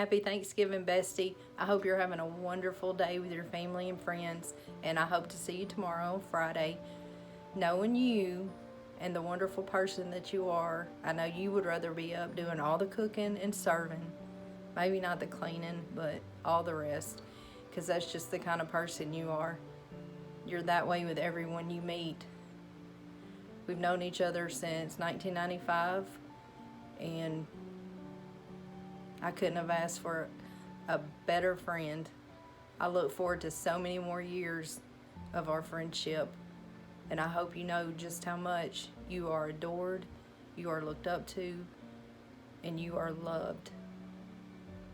Happy Thanksgiving, bestie. I hope you're having a wonderful day with your family and friends, and I hope to see you tomorrow, Friday. Knowing you and the wonderful person that you are, I know you would rather be up doing all the cooking and serving. Maybe not the cleaning, but all the rest, because that's just the kind of person you are. You're that way with everyone you meet. We've known each other since 1995, and I couldn't have asked for a better friend. I look forward to so many more years of our friendship, and I hope you know just how much you are adored, you are looked up to, and you are loved.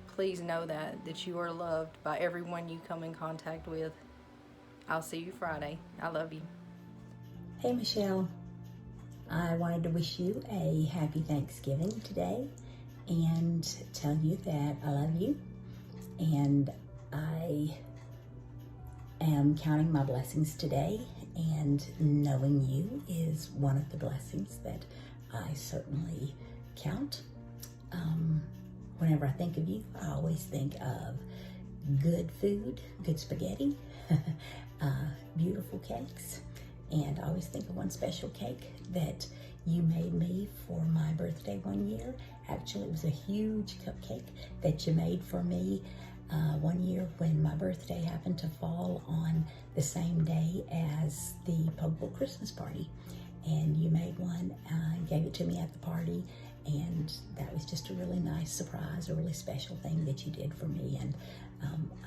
Please know that you are loved by everyone you come in contact with. I'll see you Friday. I love you. Hey Michelle, I wanted to wish you a happy Thanksgiving today and tell you that I love you, and I am counting my blessings today, and knowing you is one of the blessings that I certainly count. Whenever I think of you, I always think of good food, good spaghetti, beautiful cakes, and I always think of one special cake that you made me for my birthday one year. Actually, it was a huge cupcake that you made for me one year when my birthday happened to fall on the same day as the Pogville Christmas party. And you made one, gave it to me at the party, and that was just a really nice surprise, a really special thing that you did for me. And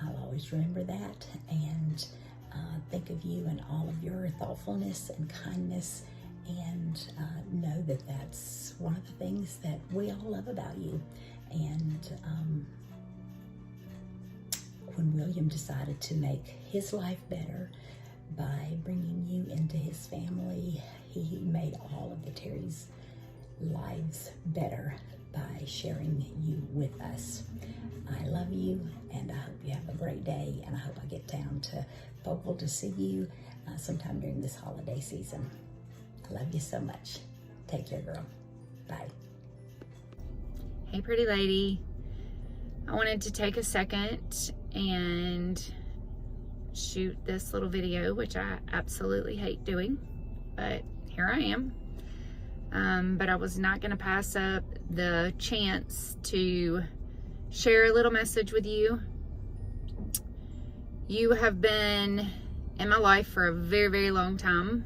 I'll always remember that and think of you and all of your thoughtfulness and kindness, and know that that's one of the things that we all love about you. And when William decided to make his life better by bringing you into his family, he made all of the Terry's lives better by sharing you with us. I love you, and I hope you have a great day, and I hope I get down to Pogville to see you sometime during this holiday season. I love you so much. Take care, girl. Bye. Hey, pretty lady. I wanted to take a second and shoot this little video, which I absolutely hate doing, but here I am. But I was not going to pass up the chance to share a little message with you. You have been in my life for a very, very long time,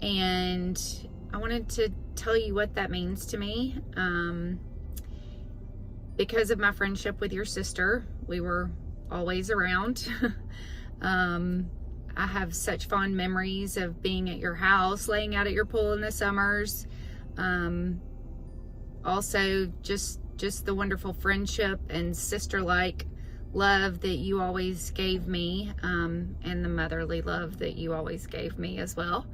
and I wanted to tell you what that means to me. Because of my friendship with your sister, we were always around. I have such fond memories of being at your house, laying out at your pool in the summers. Also, just the wonderful friendship and sister-like love that you always gave me, and the motherly love that you always gave me as well.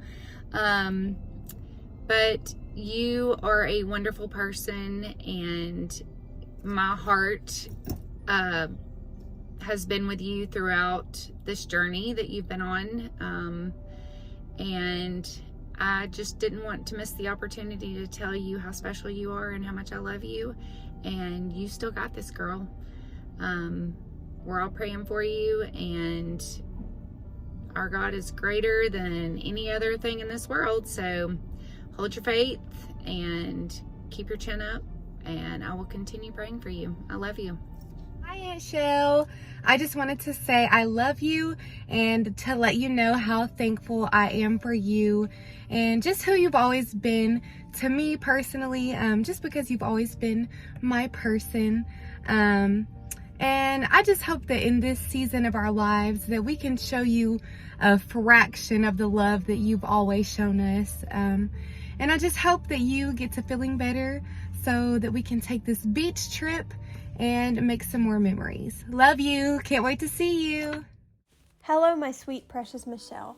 But you are a wonderful person, and my heart has been with you throughout this journey that you've been on, and I just didn't want to miss the opportunity to tell you how special you are and how much I love you, and you still got this, girl. We're all praying for you, and our God is greater than any other thing in this world, so hold your faith and keep your chin up, and I will continue praying for you. I love you. Hi, Aunt Shell. I just wanted to say I love you and to let you know how thankful I am for you and just who you've always been to me personally, just because you've always been my person. And I just hope that in this season of our lives that we can show you a fraction of the love that you've always shown us. And I just hope that you get to feeling better so that we can take this beach trip and make some more memories. Love you. Can't wait to see you. Hello, my sweet, precious Michelle.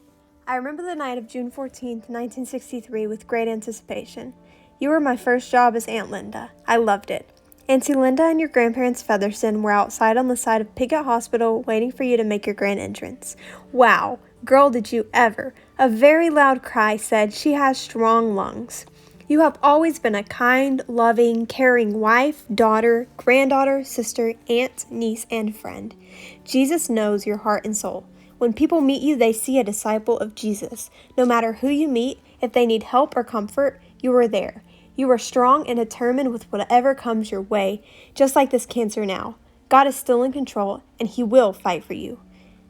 I remember the night of June 14th, 1963 with great anticipation. You were my first job as Aunt Linda. I loved it. Auntie Linda and your grandparents Featherston were outside on the side of Piggott Hospital waiting for you to make your grand entrance. Wow, girl, did you ever. A very loud cry said she has strong lungs. You have always been a kind, loving, caring wife, daughter, granddaughter, sister, aunt, niece, and friend. Jesus knows your heart and soul. When people meet you, they see a disciple of Jesus. No matter who you meet, if they need help or comfort, you are there. You are strong and determined with whatever comes your way, just like this cancer now. God is still in control, and He will fight for you.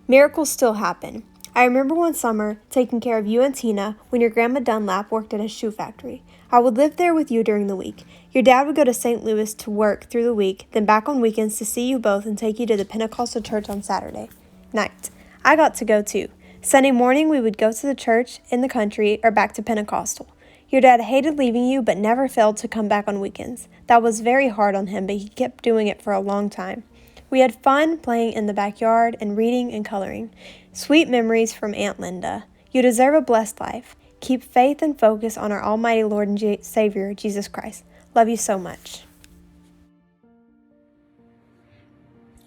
Miracles still happen. I remember one summer taking care of you and Tina when your grandma Dunlap worked at a shoe factory. I would live there with you during the week. Your dad would go to St. Louis to work through the week, then back on weekends to see you both and take you to the Pentecostal church on Saturday night. I got to go too. Sunday morning we would go to the church in the country or back to Pentecostal. Your dad hated leaving you but never failed to come back on weekends. That was very hard on him, but he kept doing it for a long time. We had fun playing in the backyard and reading and coloring. Sweet memories from Aunt Linda. You deserve a blessed life. Keep faith and focus on our almighty Lord and Savior, Jesus Christ. Love you so much.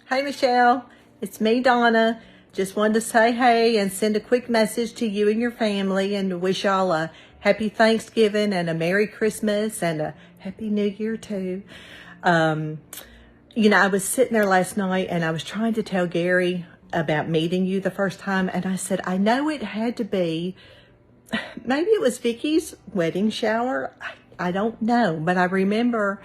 Hey Michelle, it's me, Donna. Just wanted to say hey and send a quick message to you and your family and wish y'all a happy Thanksgiving and a Merry Christmas and a Happy New Year too. I was sitting there last night and I was trying to tell Gary about meeting you the first time, and I said, I know it had to be, maybe it was Vicky's wedding shower. I don't know, but I remember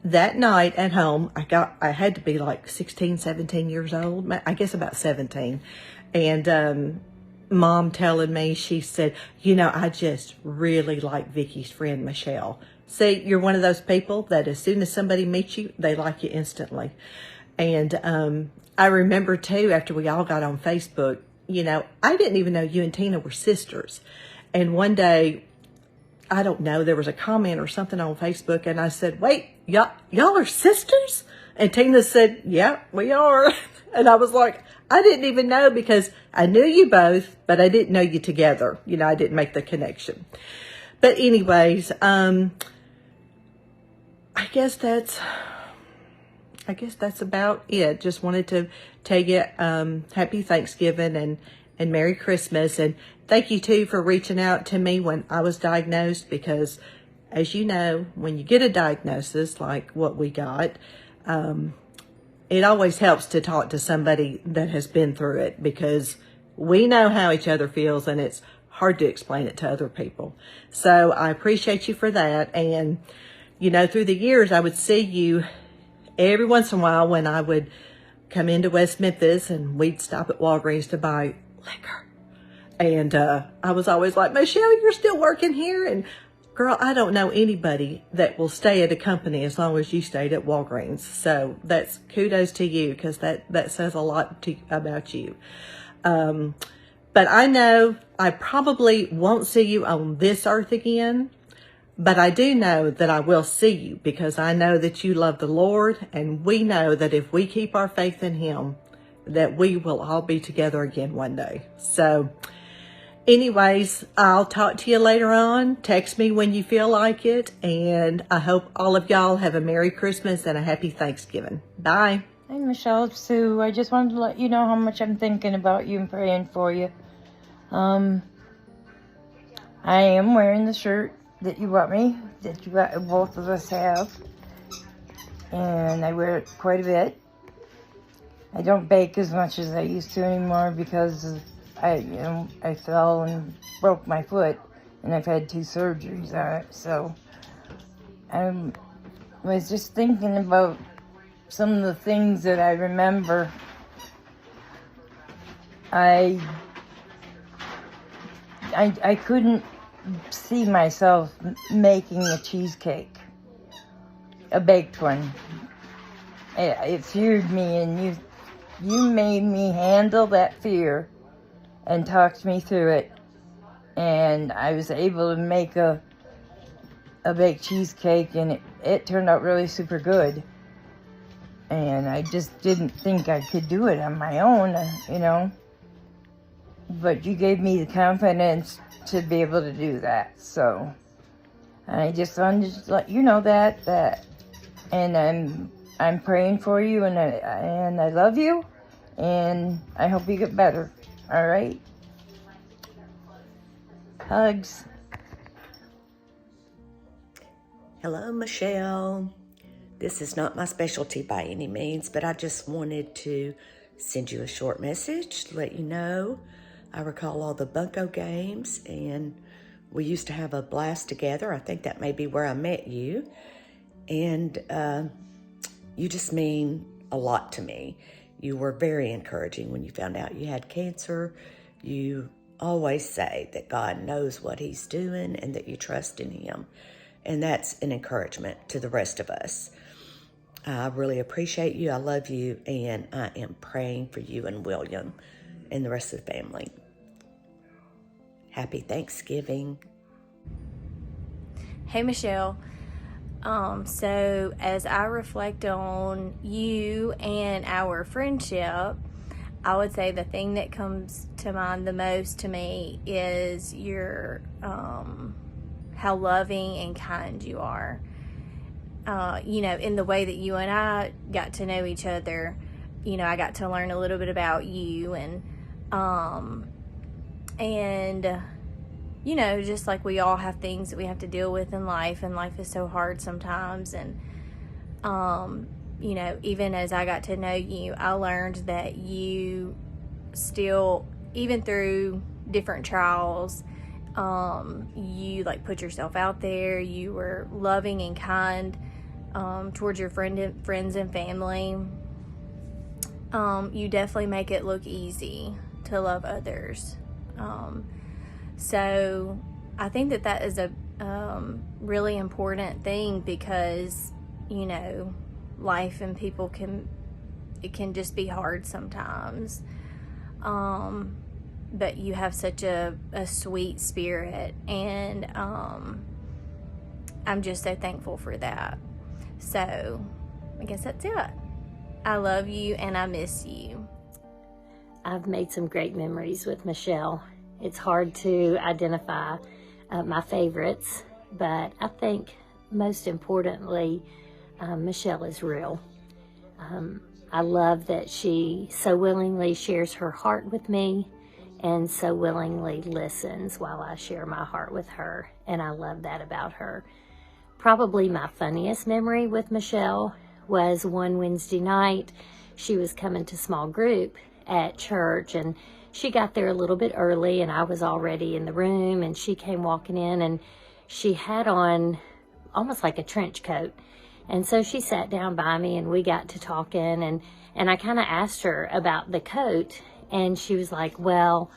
that night at home, I had to be like 16, 17 years old, I guess about 17. And Mom telling me, she said, I just really like Vicky's friend, Michele. See, you're one of those people that as soon as somebody meets you, they like you instantly. And I remember too, after we all got on Facebook, I didn't even know you and Tina were sisters. And one day, I don't know, there was a comment or something on Facebook, and I said, wait, y'all are sisters? And Tina said, yeah, we are. And I was like, I didn't even know, because I knew you both, but I didn't know you together. I didn't make the connection. But anyways, I guess that's about it. Just wanted to tell you happy Thanksgiving and Merry Christmas. And thank you too for reaching out to me when I was diagnosed, because as you know, when you get a diagnosis like what we got, it always helps to talk to somebody that has been through it, because we know how each other feels and it's hard to explain it to other people. So I appreciate you for that. And through the years, I would see you every once in a while when I would come into West Memphis, and we'd stop at Walgreens to buy liquor. And I was always like, Michele, you're still working here? And girl, I don't know anybody that will stay at a company as long as you stayed at Walgreens. So that's kudos to you, because that says a lot about you. But I know I probably won't see you on this earth again. But I do know that I will see you, because I know that you love the Lord, and we know that if we keep our faith in Him, that we will all be together again one day. So anyways, I'll talk to you later on. Text me when you feel like it, and I hope all of y'all have a Merry Christmas and a Happy Thanksgiving. Bye. Hey Michelle, it's Sue. I just wanted to let you know how much I'm thinking about you and praying for you. I am wearing the shirt that you bought me, that both of us have, and I wear it quite a bit. I don't bake as much as I used to anymore, because I fell and broke my foot, and I've had 2 surgeries on it. So I was just thinking about some of the things that I remember. I couldn't see myself making a cheesecake, a baked one. It feared me, and you made me handle that fear and talked me through it, and I was able to make a baked cheesecake, and it turned out really super good. And I just didn't think I could do it on my own, but you gave me the confidence to be able to do that. So I just wanted to let you know that and I'm praying for you, and I love you, and I hope you get better. All right, hugs. Hello, Michelle. This is not my specialty by any means, but I just wanted to send you a short message to let you know I recall all the bunco games, and we used to have a blast together. I think that may be where I met you. And you just mean a lot to me. You were very encouraging when you found out you had cancer. You always say that God knows what he's doing and that you trust in him. And that's an encouragement to the rest of us. I really appreciate you. I love you. And I am praying for you and William and the rest of the family. Happy Thanksgiving. Hey, Michelle. So as I reflect on you and our friendship, I would say the thing that comes to mind the most to me is your, how loving and kind you are. In the way that you and I got to know each other, I got to learn a little bit about you and just like we all have things that we have to deal with in life, and life is so hard sometimes. And, even as I got to know you, I learned that you still, even through different trials, you put yourself out there. You were loving and kind towards your friends and family. You definitely make it look easy to love others. So I think that is a really important thing, because, life and people it can just be hard sometimes. But you have such a sweet spirit, and I'm just so thankful for that. So I guess that's it. I love you and I miss you. I've made some great memories with Michele. It's hard to identify my favorites, but I think most importantly, Michele is real. I love that she so willingly shares her heart with me and so willingly listens while I share my heart with her, and I love that about her. Probably my funniest memory with Michele was one Wednesday night. She was coming to small group at church, and she got there a little bit early, and I was already in the room, and she came walking in, and she had on almost like a trench coat. And so she sat down by me, and we got to talking, and I kind of asked her about the coat, and she was like, well,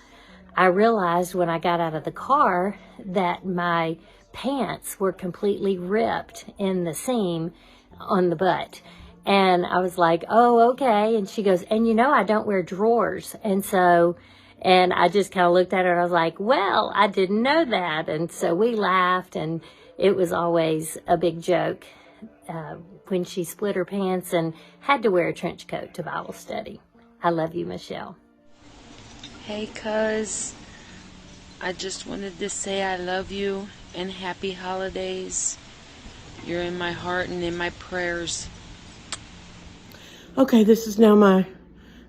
I realized when I got out of the car that my pants were completely ripped in the seam on the butt. And I was like, oh, okay. And she goes, and I don't wear drawers. And I just kind of looked at her and I was like, well, I didn't know that. And so we laughed, and it was always a big joke when she split her pants and had to wear a trench coat to Bible study. I love you, Michele. Hey, cuz, I just wanted to say I love you and happy holidays. You're in my heart and in my prayers. Okay, this is now my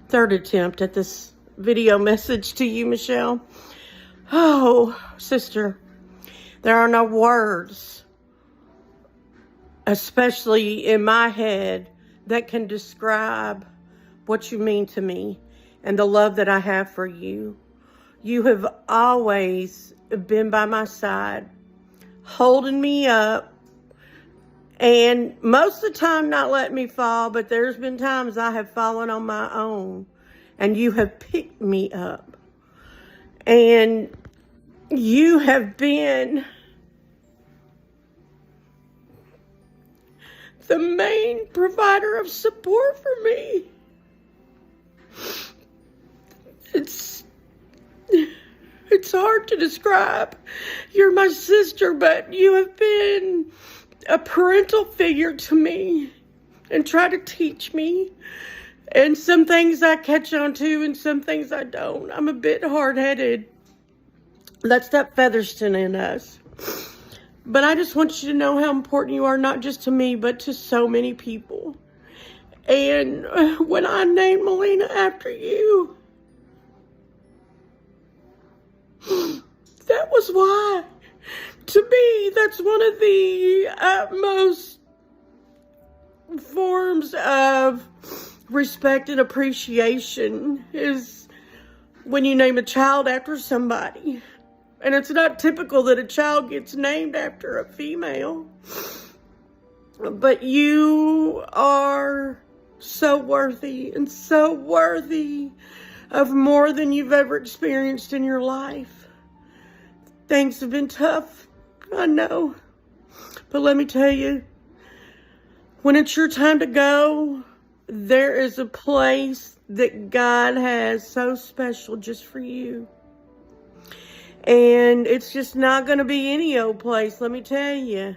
third attempt at this video message to you, Michele. Oh, sister, there are no words, especially in my head, that can describe what you mean to me and the love that I have for you. You have always been by my side, holding me up, and most of the time not letting me fall, but there's been times I have fallen on my own, and you have picked me up. And you have been the main provider of support for me. It's hard to describe. You're my sister, but you have been a parental figure to me and try to teach me. And some things I catch on to and some things I don't. I'm a bit hard-headed. That's that Featherston in us. But I just want you to know how important you are, not just to me, but to so many people. And when I named Melina after you, that was why. to me, that's one of the utmost forms of respect and appreciation is when you name a child after somebody. And it's not typical that a child gets named after a female. But you are so worthy and so worthy of more than you've ever experienced in your life. Things have been tough, I know. But let me tell you, when it's your time to go, there is a place that God has so special just for you. And it's just not going to be any old place, let me tell you.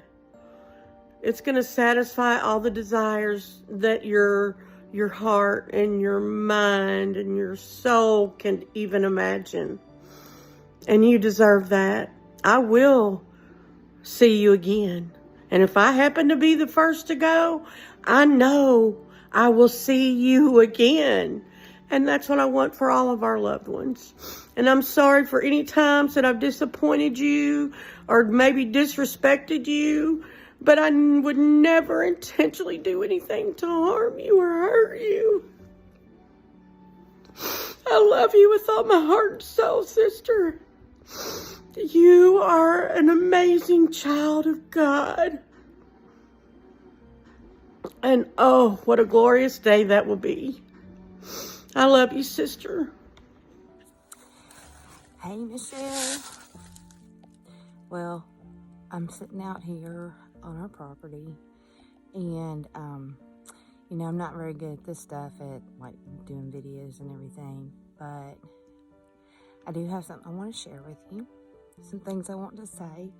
It's going to satisfy all the desires that your heart and your mind and your soul can even imagine. And you deserve that. I will see you again. And if I happen to be the first to go, I know I will see you again. And that's what I want for all of our loved ones. And I'm sorry for any times that I've disappointed you or maybe disrespected you, but I would never intentionally do anything to harm you or hurt you. I love you with all my heart and soul, sister. You are an amazing child of God. And oh, what a glorious day that will be. I love you, sister. Hey, Michelle. Well, I'm sitting out here on our property, and you know, I'm not very good at this stuff, at like doing videos and everything, but I do have something I want to share with you, some things I want to say,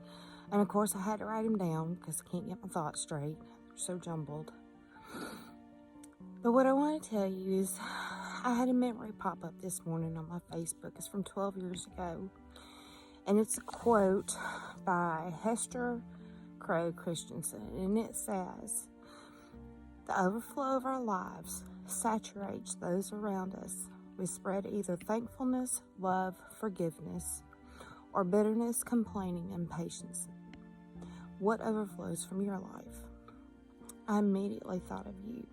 and of course I had to write them down because I can't get my thoughts straight. They're so jumbled. But what I want to tell you is I had a memory pop up this morning on my Facebook. It's from 12 years ago, and it's a quote by Hester Crow Christensen, and it says, "The overflow of our lives saturates those around us. We spread either thankfulness, love, forgiveness, or bitterness, complaining, and patience. What overflows from your life?" I immediately thought of you.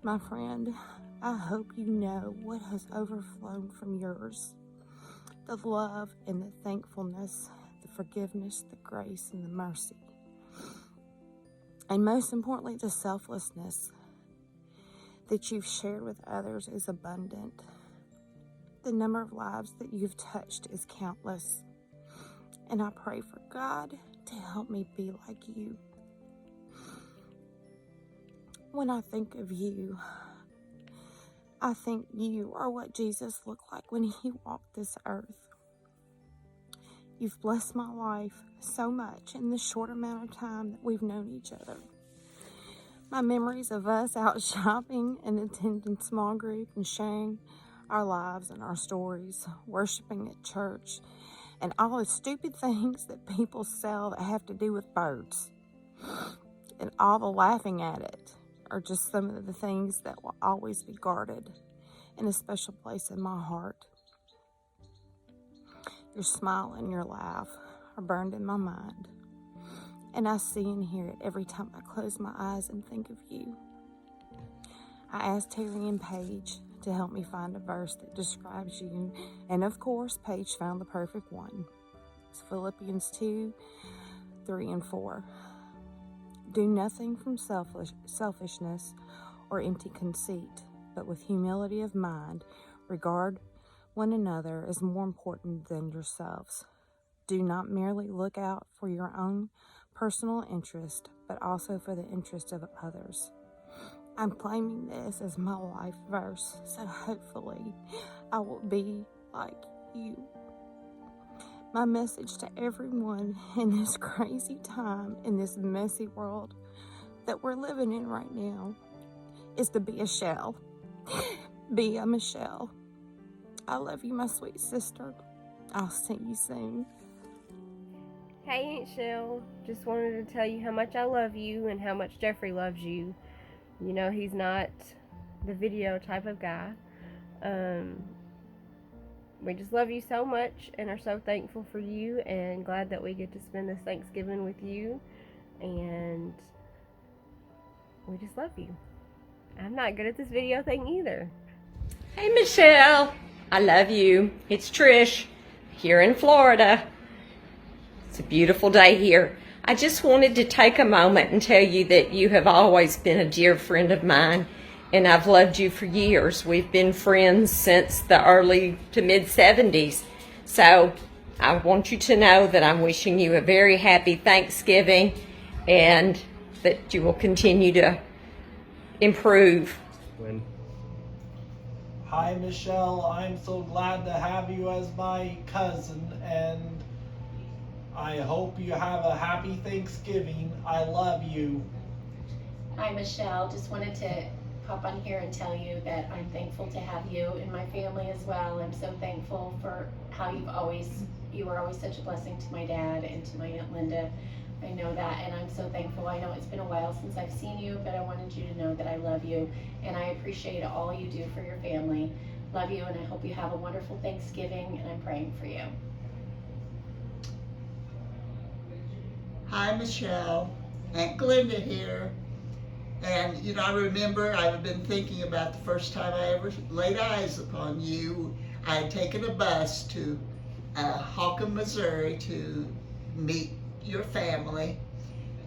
My friend, I hope you know what has overflown from yours. The love and the thankfulness, the forgiveness, the grace, and the mercy. And most importantly, the selflessness that you've shared with others is abundant. The number of lives that you've touched is countless. And I pray for God to help me be like you. When I think of you, I think you are what Jesus looked like when he walked this earth. You've blessed my life so much in the short amount of time that we've known each other. My memories of us out shopping and attending small group and sharing our lives and our stories, worshiping at church, and all the stupid things that people sell that have to do with birds, and all the laughing at it are just some of the things that will always be guarded in a special place in my heart. Your smile and your laugh are burned in my mind, and I see and hear it every time I close my eyes and think of you. I asked Terry and Paige to help me find a verse that describes you, and of course, Paige found the perfect one. It's Philippians 2, 3, and 4. Do nothing from selfishness or empty conceit, but with humility of mind, regard one another as more important than yourselves. Do not merely look out for your own personal interest, but also for the interest of others. I'm claiming this as my life verse, so hopefully I will be like you. My message to everyone in this crazy time, in this messy world that we're living in right now, is to be a shell. Be a Michelle. I love you, my sweet sister. I'll see you soon. Hey, Aunt Shell. Just wanted to tell you how much I love you and how much Jeffrey loves you. You know, he's not the video type of guy. we just love you so much and are so thankful for you and glad that we get to spend this Thanksgiving with you. And we just love you. I'm not good at this video thing either. Hey Michelle, I love you. It's Trish here in Florida. It's a beautiful day here. I just wanted to take a moment and tell you that you have always been a dear friend of mine, and I've loved you for years. We've been friends since the early to mid 70s. So I want you to know that I'm wishing you a very happy Thanksgiving and that you will continue to improve. Hi Michelle, I'm so glad to have you as my cousin, and I hope you have a happy Thanksgiving. I love you. Hi Michelle, just wanted to pop on here and tell you that I'm thankful to have you in my family as well. I'm so thankful for how you were always such a blessing to my dad and to my Aunt Linda. I know that, and I'm so thankful. I know it's been a while since I've seen you, but I wanted you to know that I love you, and I appreciate all you do for your family. Love you, and I hope you have a wonderful Thanksgiving, and I'm praying for you. Hi Michelle, Aunt Glenda here. And you know, I remember I've been thinking about the first time I ever laid eyes upon you. I had taken a bus to Holcomb, Missouri to meet your family,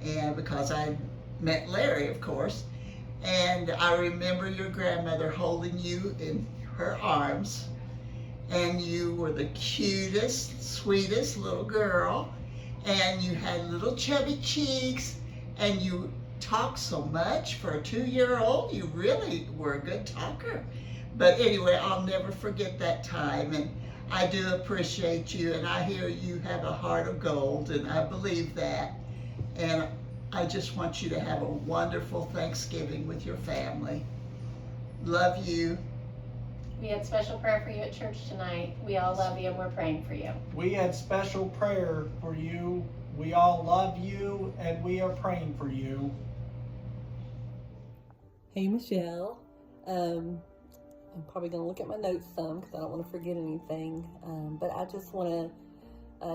and because I met Larry, of course. And I remember your grandmother holding you in her arms, and you were the cutest, sweetest little girl, and you had little chubby cheeks, and you talked so much. For a 2-year-old, you really were a good talker. But anyway, I'll never forget that time, and I do appreciate you, and I hear you have a heart of gold, and I believe that. And I just want you to have a wonderful Thanksgiving with your family. Love you. We had special prayer for you at church tonight. We all love you, and we're praying for you. We had special prayer for you. We all love you, and we are praying for you. Hey Michelle, I'm probably going to look at my notes some because I don't want to forget anything, but I just want to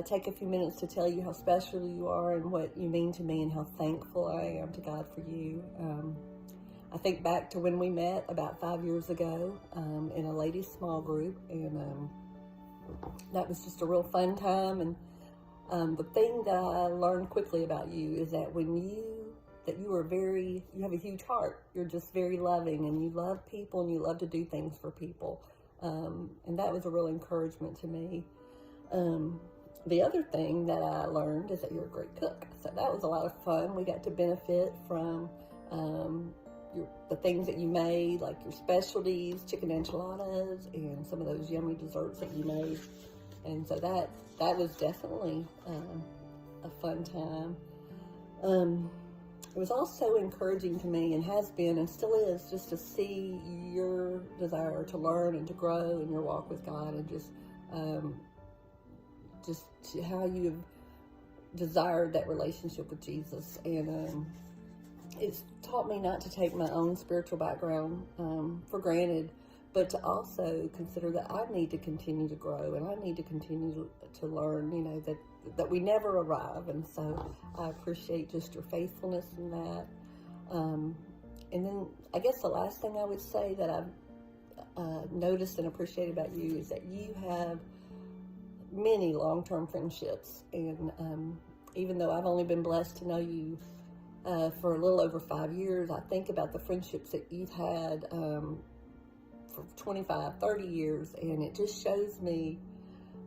take a few minutes to tell you how special you are and what you mean to me and how thankful I am to God for you. I think back to when we met about 5 years ago in a ladies' small group, and that was just a real fun time. And the thing that I learned quickly about you is that you have a huge heart. You're just very loving, and you love people, and you love to do things for people. And that was a real encouragement to me. The other thing that I learned is that you're a great cook. So that was a lot of fun. We got to benefit from the things that you made, like your specialties, chicken enchiladas, and some of those yummy desserts that you made. And so that was definitely a fun time. It was also encouraging to me, and has been and still is, just to see your desire to learn and to grow in your walk with God, and just how you have desired that relationship with Jesus. And it's taught me not to take my own spiritual background for granted, but to also consider that I need to continue to grow, and I need to continue to learn, you know, that we never arrive. And so I appreciate just your faithfulness in that. And then I guess the last thing I would say that I've noticed and appreciated about you is that you have many long-term friendships. And even though I've only been blessed to know you for a little over 5 years, I think about the friendships that you've had for 25, 30 years, and it just shows me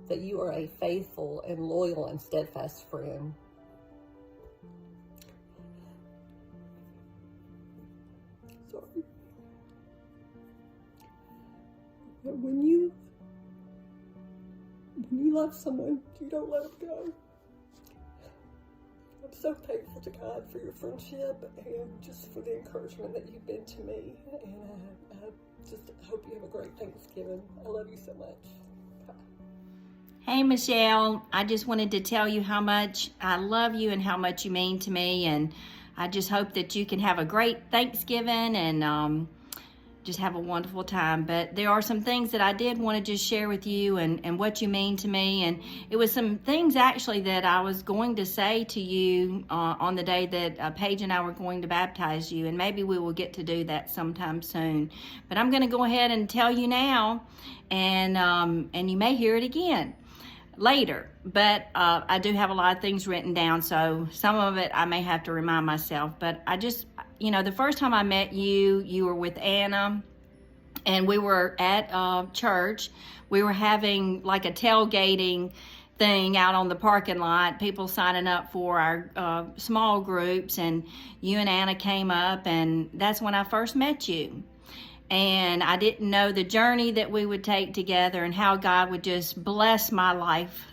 that you are a faithful and loyal and steadfast friend. Sorry. When you love someone, you don't let them go. I'm so thankful to God for your friendship and just for the encouragement that you've been to me. And I just hope you have a great Thanksgiving. I love you so much. Bye. Hey Michelle, I just wanted to tell you how much I love you and how much you mean to me, and I just hope that you can have a great Thanksgiving and just have a wonderful time. But there are some things that I did want to just share with you and what you mean to me. And it was some things actually that I was going to say to you on the day that Paige and I were going to baptize you. And maybe we will get to do that sometime soon. But I'm going to go ahead and tell you now, and you may hear it again later. But I do have a lot of things written down, so some of it I may have to remind myself. But I just, the first time I met you, you were with Anna, and we were at church. We were having like a tailgating thing out on the parking lot, people signing up for our small groups, and you and Anna came up, and that's when I first met you. And I didn't know the journey that we would take together and how God would just bless my life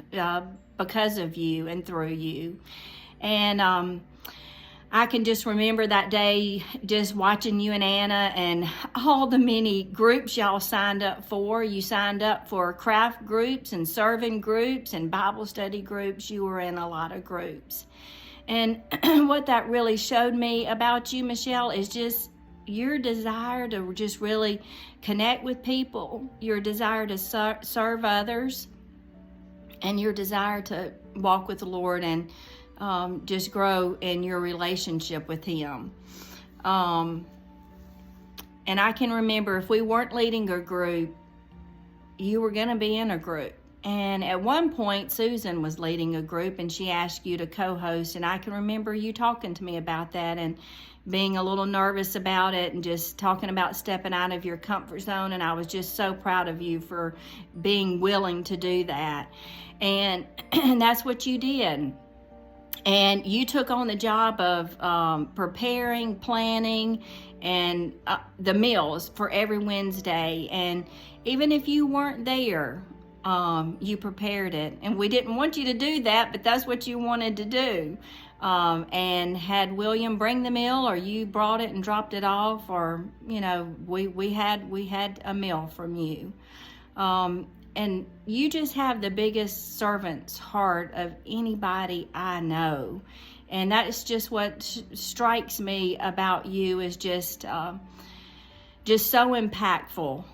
because of you and through you. And I can just remember that day just watching you and Anna and all the many groups y'all signed up for. You signed up for craft groups and serving groups and Bible study groups. You were in a lot of groups. And what that really showed me about you, Michele, is just your desire to just really connect with people, your desire to serve others, and your desire to walk with the Lord and just grow in your relationship with Him. And I can remember if we weren't leading a group, you were going to be in a group. And at one point, Susan was leading a group and she asked you to co-host. And I can remember you talking to me about that and being a little nervous about it and just talking about stepping out of your comfort zone. And I was just so proud of you for being willing to do that. And that's what you did. And you took on the job of preparing, planning, and the meals for every Wednesday. And even if you weren't there, you prepared it. And we didn't want you to do that, but that's what you wanted to do. And had William bring the meal, or you brought it and dropped it off, or we had a meal from you. And you just have the biggest servant's heart of anybody I know. And that is just what strikes me about you, is just so impactful.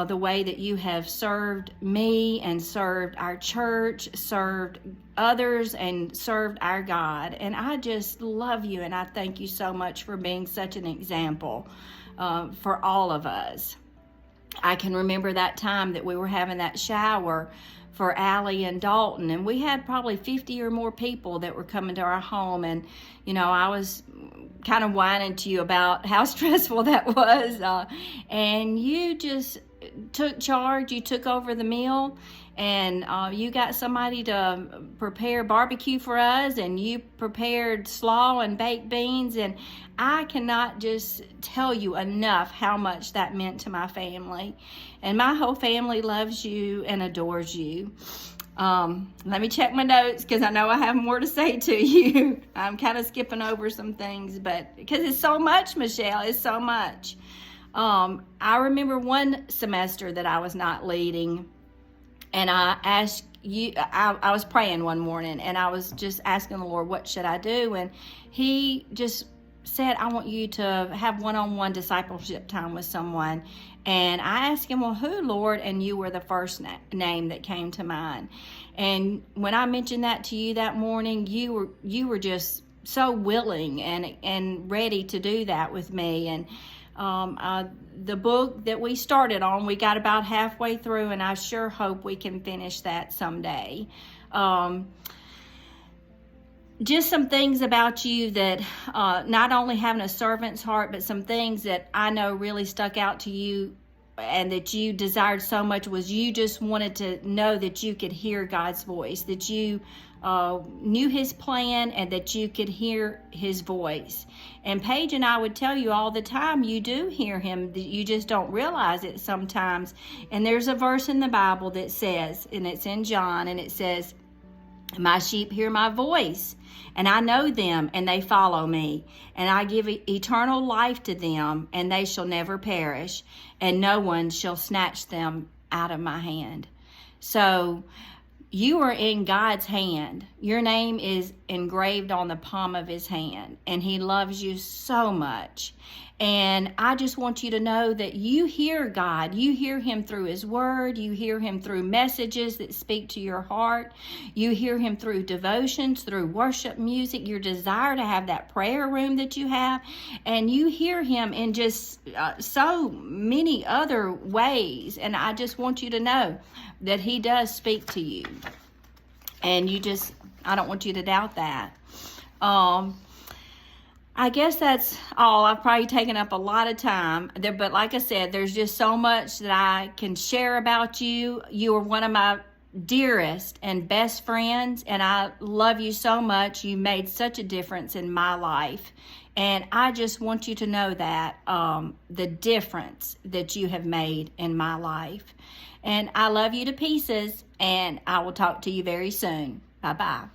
The way that you have served me and served our church, served others, and served our God. And I just love you, and I thank you so much for being such an example for all of us. I can remember that time that we were having that shower for Allie and Dalton, and we had probably 50 or more people that were coming to our home. And I was kind of whining to you about how stressful that was, and you just took charge. You took over the meal, and you got somebody to prepare barbecue for us, and you prepared slaw and baked beans. And I cannot just tell you enough how much that meant to my family. And my whole family loves you and adores you. Let me check my notes, because I know I have more to say to you. I'm kind of skipping over some things, but because it's so much, Michele, it's so much. I remember one semester that I was not leading, and I asked you, I was praying one morning, and I was just asking the Lord, what should I do? And He just said, I want you to have one-on-one discipleship time with someone. And I asked Him, well, who, Lord? And you were the first name that came to mind. And when I mentioned that to you that morning, you were just so willing and ready to do that with me. And the book that we started on, we got about halfway through, and I sure hope we can finish that someday. Just some things about you that not only having a servant's heart, but some things that I know really stuck out to you and that you desired so much was you just wanted to know that you could hear God's voice, that you knew His plan, and that you could hear His voice. And Paige and I would tell you all the time, you do hear Him, you just don't realize it sometimes. And there's a verse in the Bible that says, and it's in John, and it says, my sheep hear my voice, and I know them, and they follow me. And I give eternal life to them, and they shall never perish, and no one shall snatch them out of my hand. So you are in God's hand. Your name is engraved on the palm of his hand, and he loves you so much. And I just want you to know that you hear God. You hear him through his word. You hear him through messages that speak to your heart. You hear him through devotions, through worship music, your desire to have that prayer room that you have. And you hear him in just so many other ways. And I just want you to know that he does speak to you. And I don't want you to doubt that. I guess that's all. I've probably taken up a lot of time, but like I said, there's just so much that I can share about you. You are one of my dearest and best friends, and I love you so much. You made such a difference in my life, and I just want you to know that the difference that you have made in my life. And I love you to pieces, and I will talk to you very soon. Bye-bye.